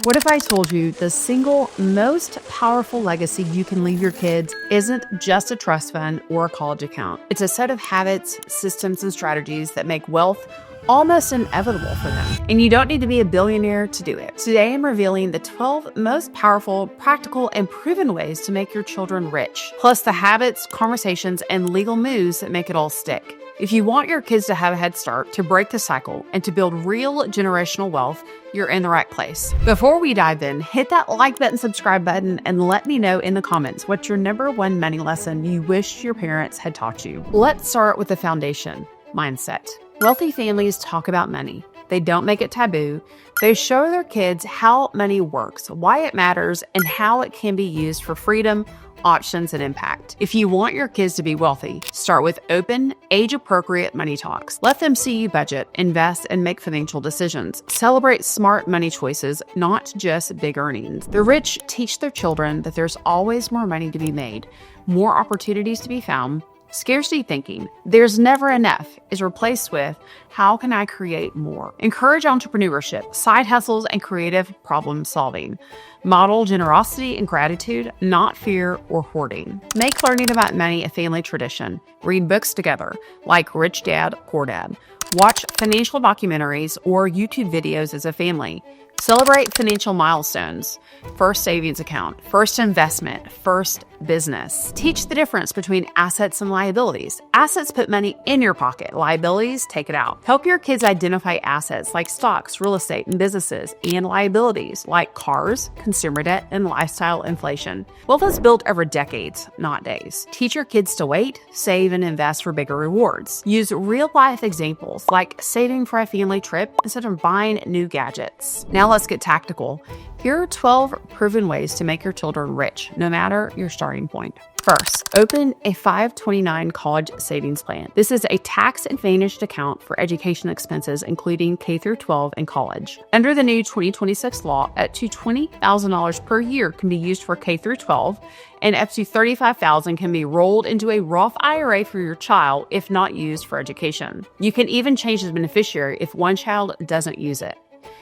What if I told you the single most powerful legacy you can leave your kids isn't just a trust fund or a college account? It's a set of habits, systems, and strategies that make wealth almost inevitable for them. And you don't need to be a billionaire to do it. Today, I'm revealing the 12 most powerful, practical, and proven ways to make your children rich, plus the habits, conversations, and legal moves that make it all stick. If you want your kids to have a head start, to break the cycle, and to build real generational wealth, you're in the right place. Before we dive in, hit that like button, subscribe button, and let me know in the comments what's your number one money lesson you wish your parents had taught you. Let's start with the foundation, mindset. Wealthy families talk about money. They don't make it taboo. They show their kids how money works, why it matters, and how it can be used for freedom, options, and impact. If you want your kids to be wealthy, start with open, age-appropriate money talks. Let them see you budget, invest, and make financial decisions. Celebrate smart money choices, not just big earnings. The rich teach their children that there's always more money to be made, more opportunities to be found. Scarcity thinking, there's never enough, is replaced with, how can I create more? Encourage entrepreneurship, side hustles, and creative problem solving. Model generosity and gratitude, not fear or hoarding. Make learning about money a family tradition. Read books together, like Rich Dad, Poor Dad. Watch financial documentaries or YouTube videos as a family. Celebrate financial milestones. First savings account, first investment, first business. Teach the difference between assets and liabilities. Assets put money in your pocket. Liabilities take it out. Help your kids identify assets like stocks, real estate, and businesses, and liabilities like cars, consumer debt, and lifestyle inflation. Wealth is built over decades, not days. Teach your kids to wait, save, and invest for bigger rewards. Use real-life examples like saving for a family trip instead of buying new gadgets. Now let's get tactical. Here are 12 proven ways to make your children rich, no matter your starting point. First, open a 529 college savings plan. This is a tax-advantaged account for education expenses, including K through 12 and college. Under the new 2026 law, up to $20,000 per year can be used for K through 12, and up to $35,000 can be rolled into a Roth IRA for your child if not used for education. You can even change the beneficiary if one child doesn't use it.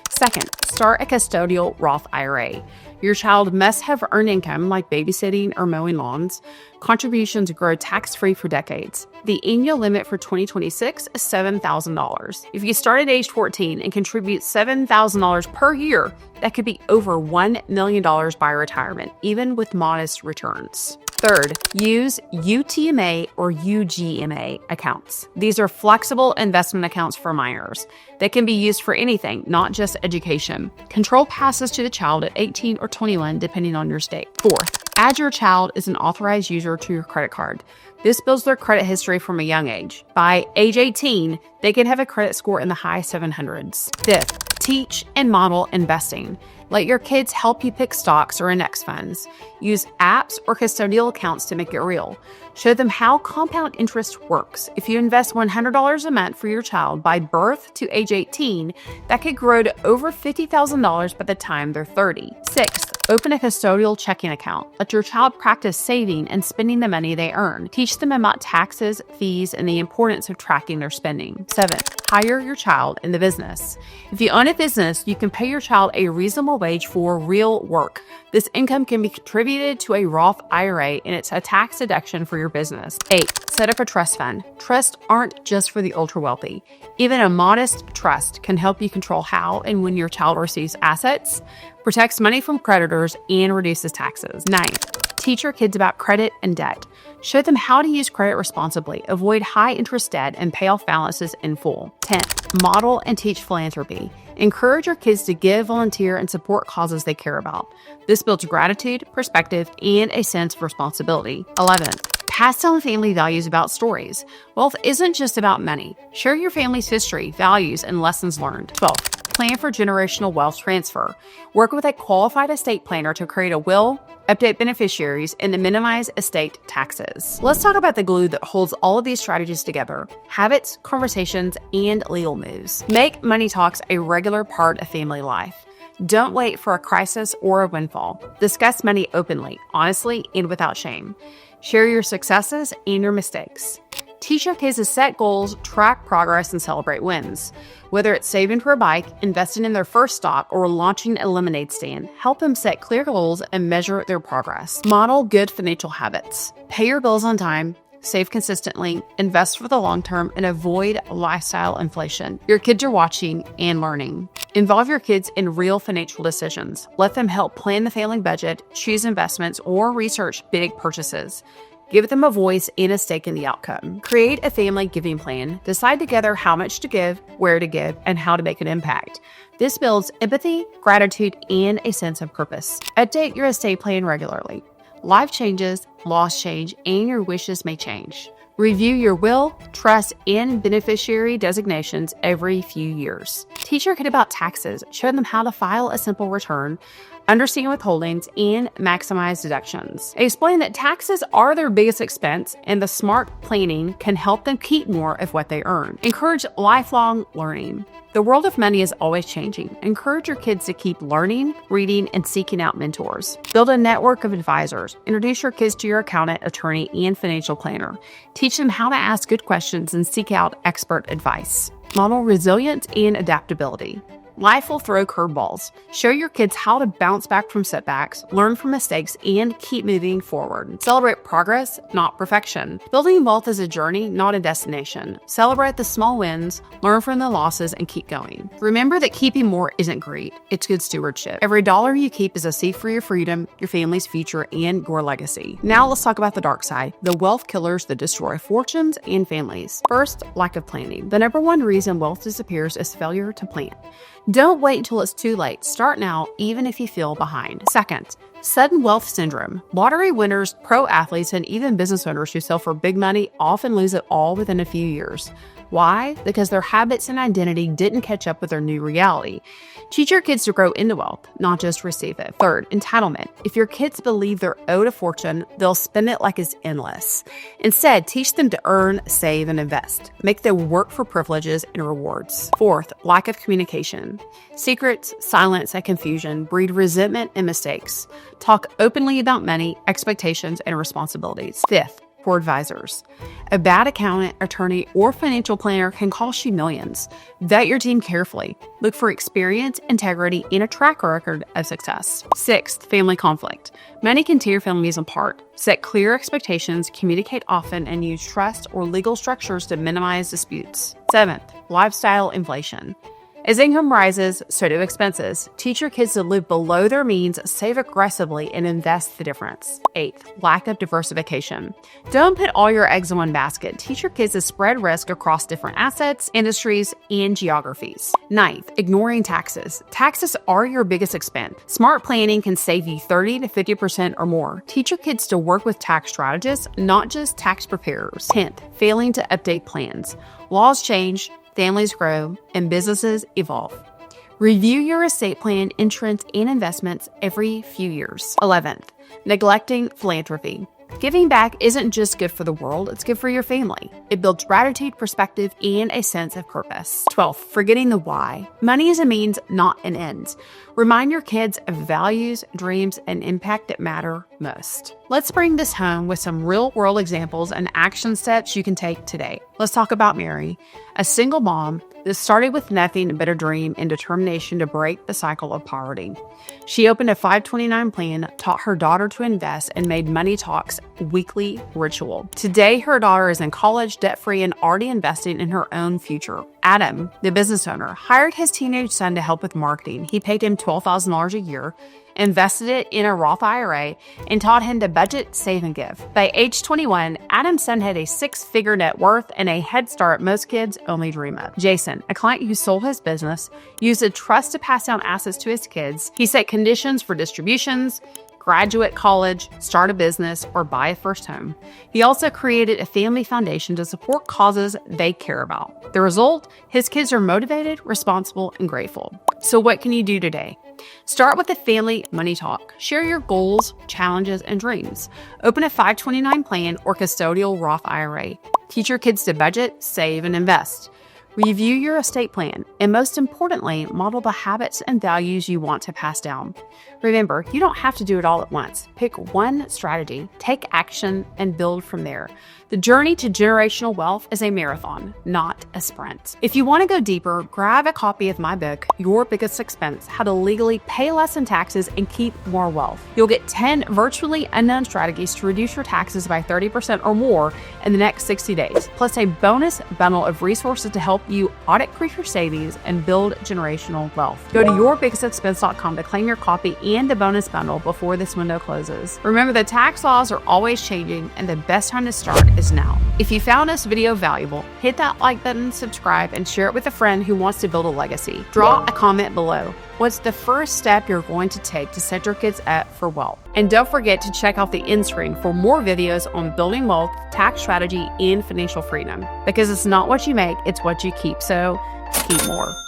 Second, start a custodial Roth IRA. Your child must have earned income like babysitting or mowing lawns. Contributions grow tax-free for decades. The annual limit for 2026 is $7,000. If you start at age 14 and contribute $7,000 per year, that could be over $1 million by retirement, even with modest returns. Third, use UTMA or UGMA accounts. These are flexible investment accounts for minors. They can be used for anything, not just education. Control passes to the child at 18 or 21, depending on your state. Fourth, add your child as an authorized user to your credit card. This builds their credit history from a young age. By age 18, they can have a credit score in the high 700s. Fifth, teach and model investing. Let your kids help you pick stocks or index funds. Use apps or custodial accounts to make it real. Show them how compound interest works. If you invest $100 a month for your child by birth to age 18, that could grow to over $50,000 by the time they're 30. Sixth, open a custodial checking account. Let your child practice saving and spending the money they earn. Teach them about taxes, fees, and the importance of tracking their spending. Seventh, hire your child in the business. If you own a business, you can pay your child a reasonable wage for real work. This income can be contributed to a Roth IRA, and it's a tax deduction for your business. 8. Set up a trust fund. Trusts aren't just for the ultra-wealthy. Even a modest trust can help you control how and when your child receives assets, protects money from creditors, and reduces taxes. 9. Teach your kids about credit and debt. Show them how to use credit responsibly, avoid high-interest debt, and pay off balances in full. 10. Model and teach philanthropy. Encourage your kids to give, volunteer, and support causes they care about. This builds gratitude, perspective, and a sense of responsibility. 11. Pass down family values about stories. Wealth isn't just about money. Share your family's history, values, and lessons learned. 12. Plan for generational wealth transfer. Work with a qualified estate planner to create a will, update beneficiaries, and to minimize estate taxes. Let's talk about the glue that holds all of these strategies together: habits, conversations, and legal moves. Make money talks a regular part of family life. Don't wait for a crisis or a windfall. Discuss money openly, honestly, and without shame. Share your successes and your mistakes. Teach your kids to set goals, track progress, and celebrate wins. Whether it's saving for a bike, investing in their first stock, or launching a lemonade stand, help them set clear goals and measure their progress. Model good financial habits. Pay your bills on time, save consistently, invest for the long term, and avoid lifestyle inflation. Your kids are watching and learning. Involve your kids in real financial decisions. Let them help plan the family budget, choose investments, or research big purchases. Give them a voice and a stake in the outcome. Create a family giving plan. Decide together how much to give, where to give, and how to make an impact. This builds empathy, gratitude, and a sense of purpose. Update your estate plan regularly. Life changes, laws change, and your wishes may change. Review your will, trust, and beneficiary designations every few years. Teach your kid about taxes. Show them how to file a simple return, understand withholdings, and maximize deductions. Explain that taxes are their biggest expense, and the smart planning can help them keep more of what they earn. Encourage lifelong learning. The world of money is always changing. Encourage your kids to keep learning, reading, and seeking out mentors. Build a network of advisors. Introduce your kids to your accountant, attorney, and financial planner. Teach them how to ask good questions and seek out expert advice. Model resilience and adaptability. Life will throw curveballs. Show your kids how to bounce back from setbacks, learn from mistakes, and keep moving forward. Celebrate progress, not perfection. Building wealth is a journey, not a destination. Celebrate the small wins, learn from the losses, and keep going. Remember that keeping more isn't greed, it's good stewardship. Every dollar you keep is a seed for your freedom, your family's future, and your legacy. Now let's talk about the dark side, the wealth killers that destroy fortunes and families. First, lack of planning. The number one reason wealth disappears is failure to plan. Don't wait until it's too late. Start now, even if you feel behind. Second, sudden wealth syndrome. Lottery winners, pro athletes, and even business owners who sell for big money often lose it all within a few years. Why? Because their habits and identity didn't catch up with their new reality. Teach your kids to grow into wealth, not just receive it. Third, entitlement. If your kids believe they're owed a fortune, they'll spend it like it's endless. Instead, teach them to earn, save, and invest. Make them work for privileges and rewards. Fourth, lack of communication. Secrets, silence, and confusion breed resentment and mistakes. Talk openly about money, expectations, and responsibilities. Fifth, poor advisors. A bad accountant, attorney, or financial planner can cost you millions. Vet your team carefully. Look for experience, integrity, and a track record of success. Sixth, family conflict. Money can tear families apart. Set clear expectations, communicate often, and use trust or legal structures to minimize disputes. Seventh, lifestyle inflation. As income rises, so do expenses. Teach your kids to live below their means, save aggressively, and invest the difference. Eighth, lack of diversification. Don't put all your eggs in one basket. Teach your kids to spread risk across different assets, industries, and geographies. Ninth, ignoring taxes. Taxes are your biggest expense. Smart planning can save you 30 to 50% or more. Teach your kids to work with tax strategists, not just tax preparers. 10th, failing to update plans. Laws change, families grow, and businesses evolve. Review your estate plan, insurance, and investments every few years. 11th, neglecting philanthropy. Giving back isn't just good for the world, it's good for your family. It builds gratitude, perspective, and a sense of purpose. 12th, forgetting the why. Money is a means, not an end. Remind your kids of values, dreams, and impact that matter most. Let's bring this home with some real-world examples and action steps you can take today. Let's talk about Mary, a single mom that started with nothing but a dream and determination to break the cycle of poverty. She opened a 529 plan, taught her daughter to invest, and made money talks a weekly ritual. Today, her daughter is in college, debt-free, and already investing in her own future. Adam, the business owner, hired his teenage son to help with marketing. He paid him $12,000 a year, invested it in a Roth IRA, and taught him to budget, save, and give. By age 21, Adam's son had a six-figure net worth and a head start most kids only dream of. Jason, a client who sold his business, used a trust to pass down assets to his kids. He set conditions for distributions, graduate college, start a business, or buy a first home. He also created a family foundation to support causes they care about. The result? His kids are motivated, responsible, and grateful. So what can you do today? Start with a family money talk. Share your goals, challenges, and dreams. Open a 529 plan or custodial Roth IRA. Teach your kids to budget, save, and invest. Review your estate plan, and most importantly, model the habits and values you want to pass down. Remember, you don't have to do it all at once. Pick one strategy, take action, and build from there. The journey to generational wealth is a marathon, not a sprint. If you want to go deeper, grab a copy of my book, Your Biggest Expense: How to Legally Pay Less in Taxes and Keep More Wealth. You'll get 10 virtually unknown strategies to reduce your taxes by 30% or more in the next 60 days, plus a bonus bundle of resources to help you audit-proof your savings and build generational wealth. Go to yourbiggestexpense.com to claim your copy and the bonus bundle before this window closes. Remember, the tax laws are always changing, and the best time to start is now. If you found this video valuable, hit that like button, subscribe, and share it with a friend who wants to build a legacy. Drop a comment below. What's the first step you're going to take to set your kids up for wealth? And don't forget to check out the end screen for more videos on building wealth, tax strategy, and financial freedom. Because it's not what you make, it's what you keep. So keep more.